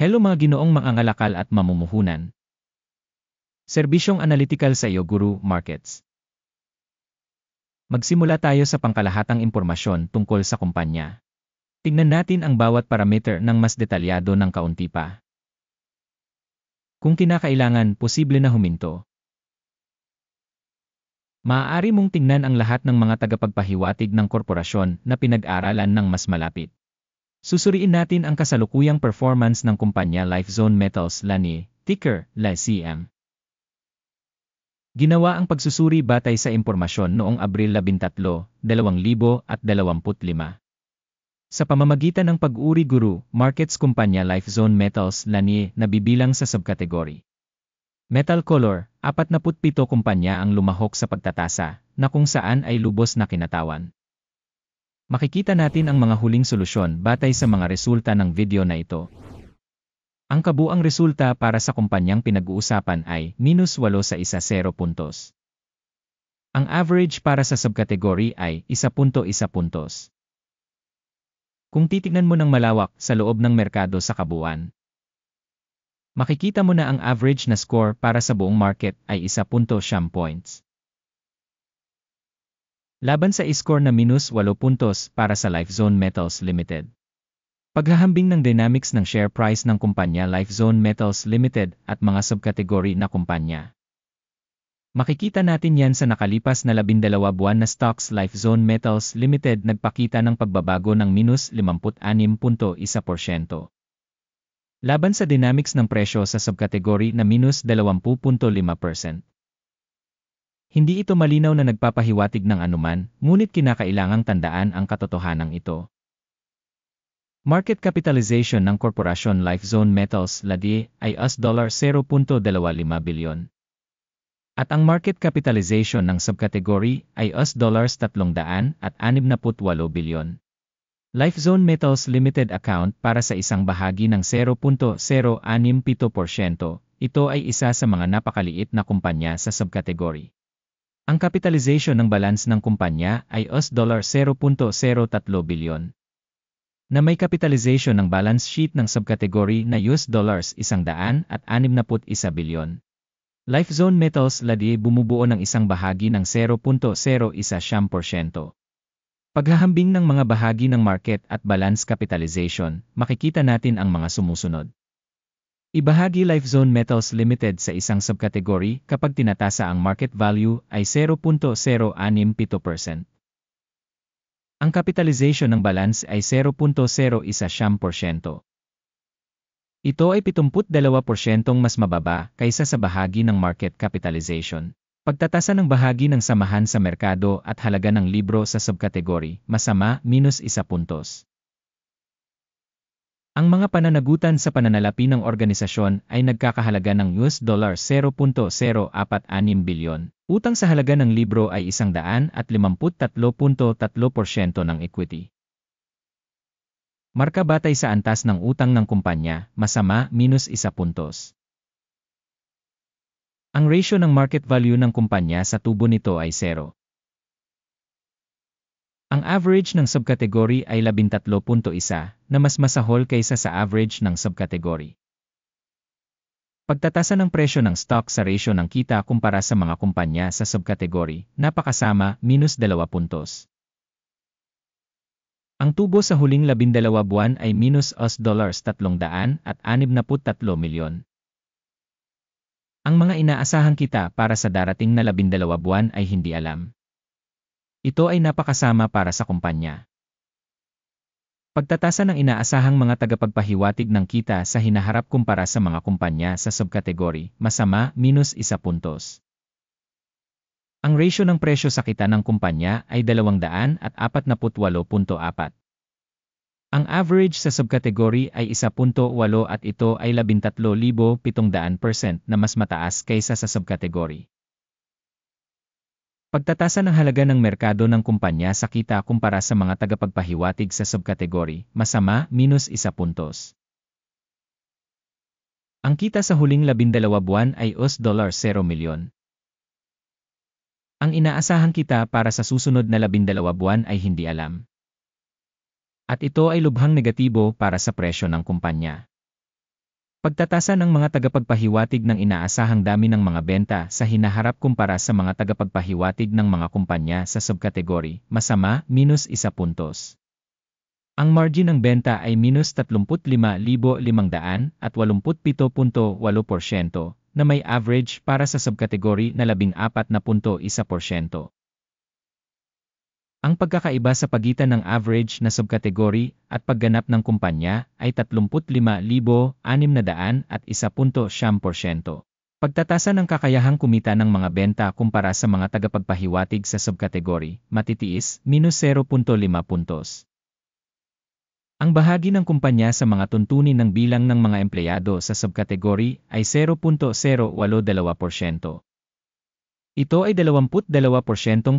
Hello mga ginoong mangangalakal at mamumuhunan. Serbisyong analytical sa iyo Guru Markets. Magsimula tayo sa pangkalahatang impormasyon tungkol sa kumpanya. Tingnan natin ang bawat parameter ng mas detalyado ng kaunti pa. Kung kinakailangan, posible na huminto. Maaari mong tingnan ang lahat ng mga tagapagpahiwatig ng korporasyon na pinag-aralan ng mas malapit. Susuriin natin ang kasalukuyang performance ng kumpanya Lifezone Metals Lani, ticker LACM. Ginawa ang pagsusuri batay sa impormasyon noong Abril 13, 2025. Sa pamamagitan ng pag-uri Guru Markets kumpanya Lifezone Metals Lani na bibilang sa subkategory. Metal Color, 47 kumpanya ang lumahok sa pagtatasa, na kung saan ay lubos na kinatawan. Makikita natin ang mga huling solusyon batay sa mga resulta ng video na ito. Ang kabuang resulta para sa kumpanyang pinag-uusapan ay -8 sa 10 puntos. Ang average para sa subkategory ay 1.1 puntos. Kung titignan mo ng malawak sa loob ng merkado sa kabuuan, makikita mo na ang average na score para sa buong market ay 1.9 points. Laban sa score na -8 puntos para sa Lifezone Metals Limited. Paghahambing ng dynamics ng share price ng kumpanya Lifezone Metals Limited at mga subkategory na kumpanya. Makikita natin yan sa nakalipas na 12 buwan na stocks Lifezone Metals Limited nagpakita ng pagbabago ng -56.1%. Laban sa dynamics ng presyo sa subkategory na -20.5%. Hindi ito malinaw na nagpapahiwatig ng anuman, ngunit kinakailangang tandaan ang katotohanan ito. Market capitalization ng korporasyon Lifezone Metals Ladi ay $0.25 bilyon. At ang market capitalization ng subkategory ay $368 bilyon. Lifezone Metals Limited account para sa isang bahagi ng 0.067%. Ito ay isa sa mga napakaliit na kumpanya sa subkategory. Ang capitalization ng balance ng kumpanya ay $0.03 bilyon. Na may capitalization ng balance sheet ng subkategory na $161 bilyon. Lifezone Metals Ladi bumubuo ng isang bahagi ng 0.01%. Paghahambing ng mga bahagi ng market at balance capitalization, makikita natin ang mga sumusunod. Ibahagi Lifezone Metals Limited sa isang subkategory kapag tinatasa ang market value ay 0.067%. Ang capitalization ng balance ay 0.01%. Ito ay 72% mas mababa kaysa sa bahagi ng market capitalization. Pagtatasa ng bahagi ng samahan sa merkado at halaga ng libro sa subkategory, masama, -1 puntos. Ang mga pananagutan sa pananalapi ng organisasyon ay nagkakahalaga ng $0.046 bilyon. Utang sa halaga ng libro ay 153.3% ng equity. Marka batay sa antas ng utang ng kumpanya, masama, -1 puntos. Ang ratio ng market value ng kumpanya sa tubo nito ay 0. Ang average ng subkategory ay 13.1 na mas masahol kaysa sa average ng subkategory. Pagtatasa ng presyo ng stock sa ratio ng kita kumpara sa mga kumpanya sa subkategory, napakasama, -2 puntos. Ang tubo sa huling 12 buwan ay $363 milyon. Ang mga inaasahang kita para sa darating na 12 buwan ay hindi alam. Ito ay napakasama para sa kumpanya. Pagtatasa ng inaasahang mga tagapagpahiwatig ng kita sa hinaharap kumpara sa mga kumpanya sa subkategory, masama, -1 puntos. Ang ratio ng presyo sa kita ng kumpanya ay 248.4. Ang average sa subkategory ay 1.8 at ito ay 13,700% na mas mataas kaysa sa subkategory. Pagtatasa ng halaga ng merkado ng kumpanya sa kita kumpara sa mga tagapagpahiwatig sa subkategory, masama, -1 puntos. Ang kita sa huling 12 buwan ay $0 milyon. Ang inaasahang kita para sa susunod na 12 buwan ay hindi alam. At ito ay lubhang negatibo para sa presyo ng kumpanya. Pagtatasa ng mga tagapagpahiwatig ng inaasahang dami ng mga benta sa hinaharap kumpara sa mga tagapagpahiwatig ng mga kumpanya sa subkategory, masama, -1 puntos. Ang margin ng benta ay -35,587.8%, na may average para sa subkategory na 14.1%. Ang pagkakaiba sa pagitan ng average na subkategory at pagganap ng kumpanya ay 35,601.9%. Pagtatasa ng kakayahang kumita ng mga benta kumpara sa mga tagapagpahiwatig sa subkategory, matitiis, -0.5 puntos. Ang bahagi ng kumpanya sa mga tuntunin ng bilang ng mga empleyado sa subkategory ay 0.082%. Ito ay 22%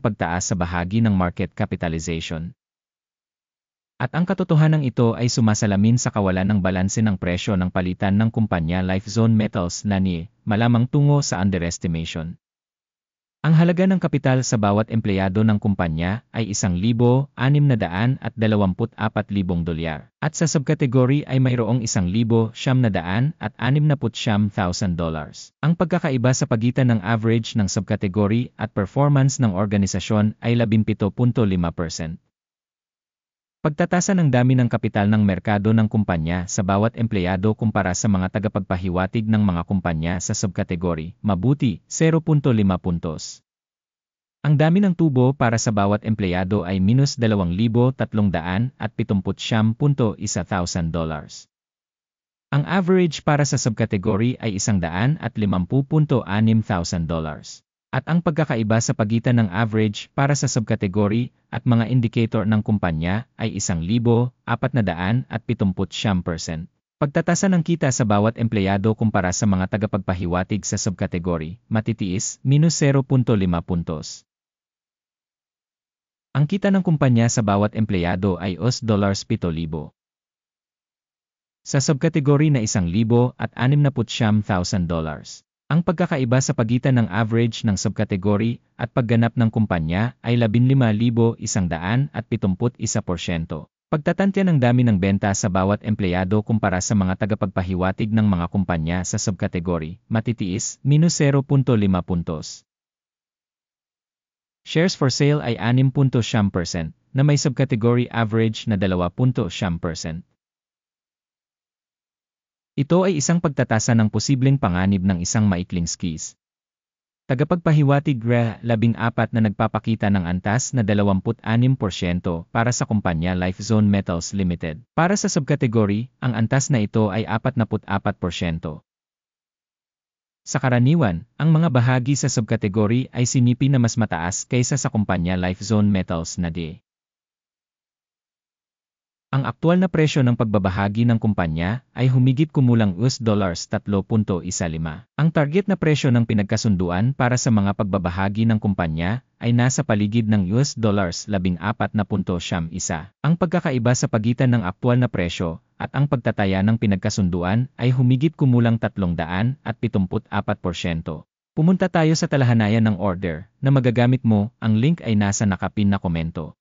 pagtaas sa bahagi ng market capitalization. At ang katotohanan ito ay sumasalamin sa kawalan ng balanse ng presyo ng palitan ng kumpanya Lifezone Metals na malamang tungo sa underestimation. Ang halaga ng kapital sa bawat empleyado ng kumpanya ay $1,624,000 at sa subkategory ay mayroong $1,969,000. Ang pagkakaiba sa pagitan ng average ng subkategory at performance ng organisasyon ay 17.5%. Pagtatasa ng dami ng kapital ng merkado ng kumpanya sa bawat empleyado kumpara sa mga tagapagpahiwatig ng mga kumpanya sa subkategory, mabuti, 0.5 puntos. Ang dami ng tubo para sa bawat empleyado ay $2,370.1,000. Ang average para sa subkategory ay $150.6,000. At ang pagkakaiba sa pagitan ng average para sa subkategory at mga indicator ng kumpanya ay 1,470%. Pagtatasa ng kita sa bawat empleyado kumpara sa mga tagapagpahiwatig sa subkategory, matitiis, -0.5 puntos. Ang kita ng kumpanya sa bawat empleyado ay $7,000. Sa subkategory na $1,669,000. Ang pagkakaiba sa pagitan ng average ng subkategory at pagganap ng kumpanya ay 15,171%. Pagtatantya ng dami ng benta sa bawat empleyado kumpara sa mga tagapagpahiwatig ng mga kumpanya sa subkategory, matitiis, -0.5 puntos. Shares for sale ay 6.9%, na may subkategory average na 2.9%. Ito ay isang pagtatasa ng posibleng panganib ng isang maikling skis. Tagapagpahiwatig RE14 na nagpapakita ng antas na 26% para sa kumpanya Lifezone Metals Limited. Para sa subkategory, ang antas na ito ay 44%. Sa karaniwan, ang mga bahagi sa subkategory ay sinipi na mas mataas kaysa sa kumpanya Lifezone Metals na Ang aktual na presyo ng pagbabahagi ng kumpanya ay humigit kumulang $3.15. Ang target na presyo ng pinagkasunduan para sa mga pagbabahagi ng kumpanya ay nasa paligid ng $14.1. Ang pagkakaiba sa pagitan ng aktual na presyo at ang pagtataya ng pinagkasunduan ay humigit kumulang 374%. Pumunta tayo sa talahanayan ng order na magagamit mo, ang link ay nasa nakapin na komento.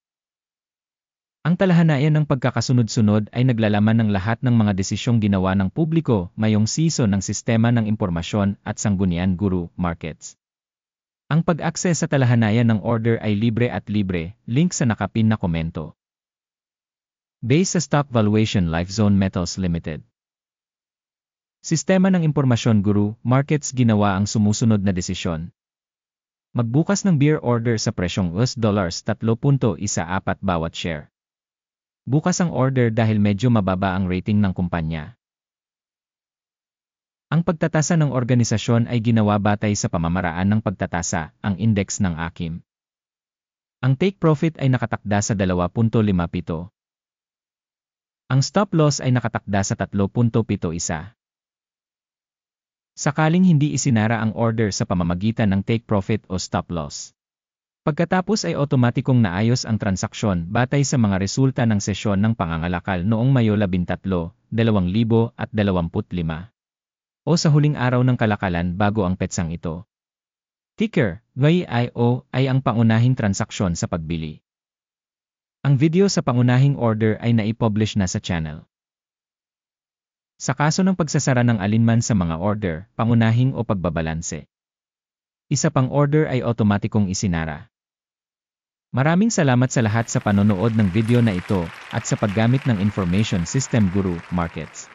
Ang talahanayan ng pagkakasunod-sunod ay naglalaman ng lahat ng mga desisyong ginawa ng publiko mayong siso ng sistema ng impormasyon at sanggunian Guru Markets. Ang pag-access sa talahanayan ng order ay libre at libre, link sa nakapin na komento. Base sa stock valuation Lifezone Metals Limited. Sistema ng impormasyon Guru Markets ginawa ang sumusunod na desisyon. Magbukas ng bear order sa presyong $3.14 bawat share. Bukas ang order dahil medyo mababa ang rating ng kumpanya. Ang pagtatasa ng organisasyon ay ginawa batay sa pamamaraan ng pagtatasa, ang index ng AKIM. Ang take profit ay nakatakda sa 2.57. Ang stop loss ay nakatakda sa 3.71. Sakaling hindi isinara ang order sa pamamagitan ng take profit o stop loss. Pagkatapos ay otomatikong naayos ang transaksyon batay sa mga resulta ng sesyon ng pangangalakal noong Mayo 13, 2025 o sa huling araw ng kalakalan bago ang petsang ito. Ticker, YIO, ay ang pangunahing transaksyon sa pagbili. Ang video sa pangunahing order ay naipublish na sa channel. Sa kaso ng pagsasara ng alinman sa mga order, pangunahing o pagbabalanse. Isa pang order ay otomatikong isinara. Maraming salamat sa lahat sa panonood ng video na ito at sa paggamit ng Information System Guru Markets.